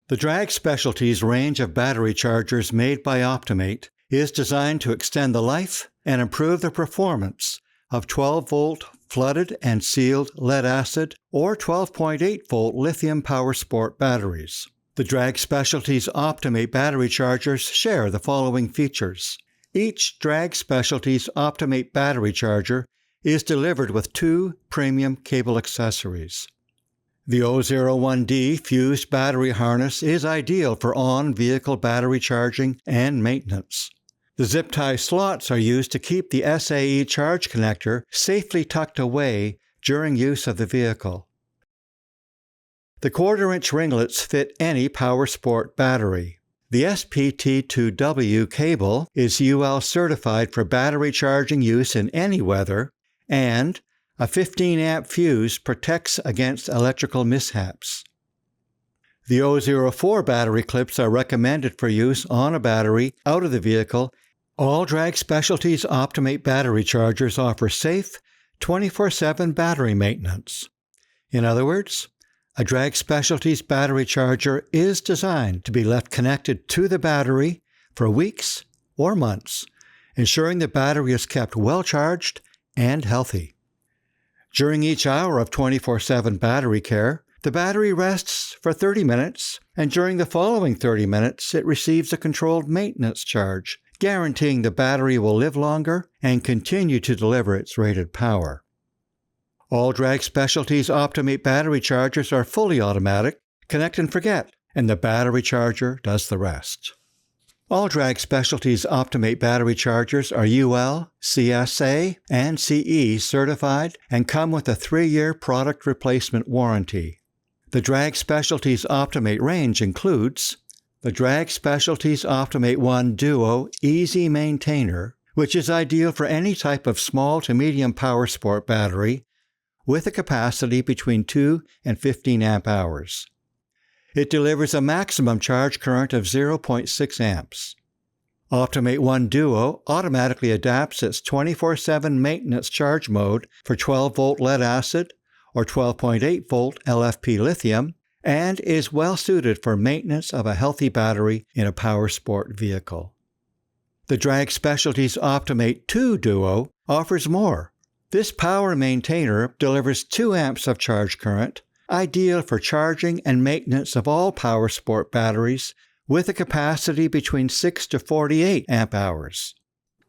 The Drag Specialties range of battery chargers made by Optimate is designed to extend the life and improve the performance of 12-volt flooded and sealed lead-acid or 12.8-volt lithium PowerSport batteries. The Drag Specialties Optimate battery chargers share the following features. Each Drag Specialties Optimate battery charger is delivered with 2 premium cable accessories. The O01D fused battery harness is ideal for on-vehicle battery charging and maintenance. The zip tie slots are used to keep the SAE charge connector safely tucked away during use of the vehicle. The 1/4-inch ringlets fit any PowerSport battery. The SPT2W cable is UL certified for battery charging use in any weather, and a 15-amp fuse protects against electrical mishaps. The O04 battery clips are recommended for use on a battery out of the vehicle. All Drag Specialties Optimate battery chargers offer safe 24/7 battery maintenance. In other words, a Drag Specialties battery charger is designed to be left connected to the battery for weeks or months, ensuring the battery is kept well charged and healthy. During each hour of 24/7 battery care, the battery rests for 30 minutes, and during the following 30 minutes, it receives a controlled maintenance charge, guaranteeing the battery will live longer and continue to deliver its rated power. All Drag Specialties Optimate battery chargers are fully automatic, connect and forget, and the battery charger does the rest. All Drag Specialties Optimate battery chargers are UL, CSA, and CE certified and come with a 3-year product replacement warranty. The Drag Specialties Optimate range includes the Drag Specialties Optimate 1 Duo Easy Maintainer, which is ideal for any type of small to medium PowerSport battery with a capacity between 2 and 15 amp hours. It delivers a maximum charge current of 0.6 amps. Optimate 1 Duo automatically adapts its 24/7 maintenance charge mode for 12-volt lead-acid or 12.8-volt LFP lithium and is well suited for maintenance of a healthy battery in a PowerSport vehicle. The Drag Specialties Optimate 2 Duo offers more. This power maintainer delivers 2 amps of charge current, ideal for charging and maintenance of all PowerSport batteries with a capacity between 6 to 48 amp hours.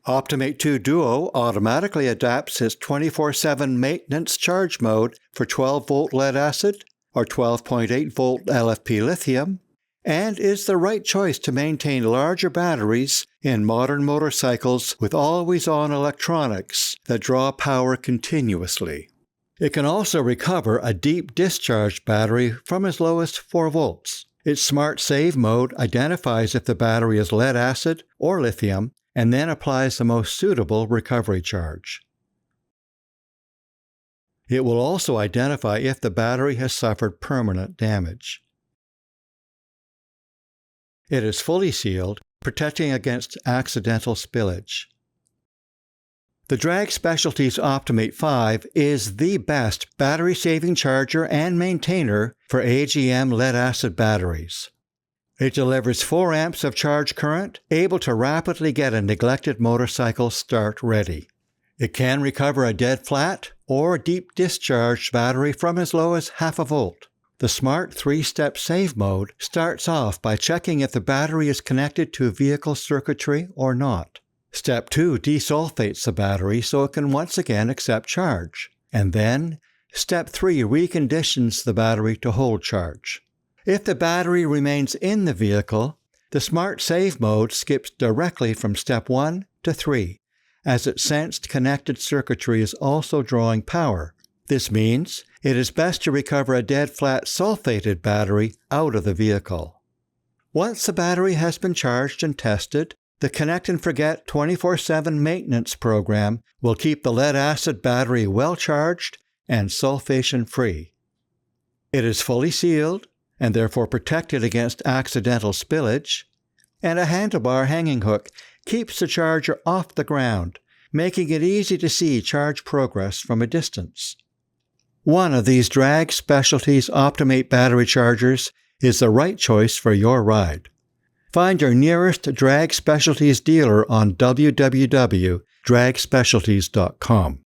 Optimate 2 Duo automatically adapts its 24/7 maintenance charge mode for 12-volt lead-acid or 12.8-volt LFP lithium and is the right choice to maintain larger batteries in modern motorcycles with always-on electronics that draw power continuously. It can also recover a deep discharge battery from as low as 4 volts. Its Smart Save mode identifies if the battery is lead-acid or lithium and then applies the most suitable recovery charge. It will also identify if the battery has suffered permanent damage. It is fully sealed, protecting against accidental spillage. The Drag Specialties Optimate 5 is the best battery-saving charger and maintainer for AGM lead-acid batteries. It delivers 4 amps of charge current, able to rapidly get a neglected motorcycle start ready. It can recover a dead flat or deep discharge battery from as low as half a volt. The Smart 3-step Save mode starts off by checking if the battery is connected to vehicle circuitry or not. Step 2 desulfates the battery so it can once again accept charge. And then, Step 3 reconditions the battery to hold charge. If the battery remains in the vehicle, the Smart Save mode skips directly from Step 1 to 3, as its sensed connected circuitry is also drawing power. This means it is best to recover a dead flat sulfated battery out of the vehicle. Once the battery has been charged and tested, the Connect and Forget 24/7 maintenance program will keep the lead-acid battery well charged and sulfation-free. It is fully sealed and therefore protected against accidental spillage, and a handlebar hanging hook keeps the charger off the ground, making it easy to see charge progress from a distance. One of these Drag Specialties Optimate battery chargers is the right choice for your ride. Find your nearest Drag Specialties dealer on www.dragspecialties.com.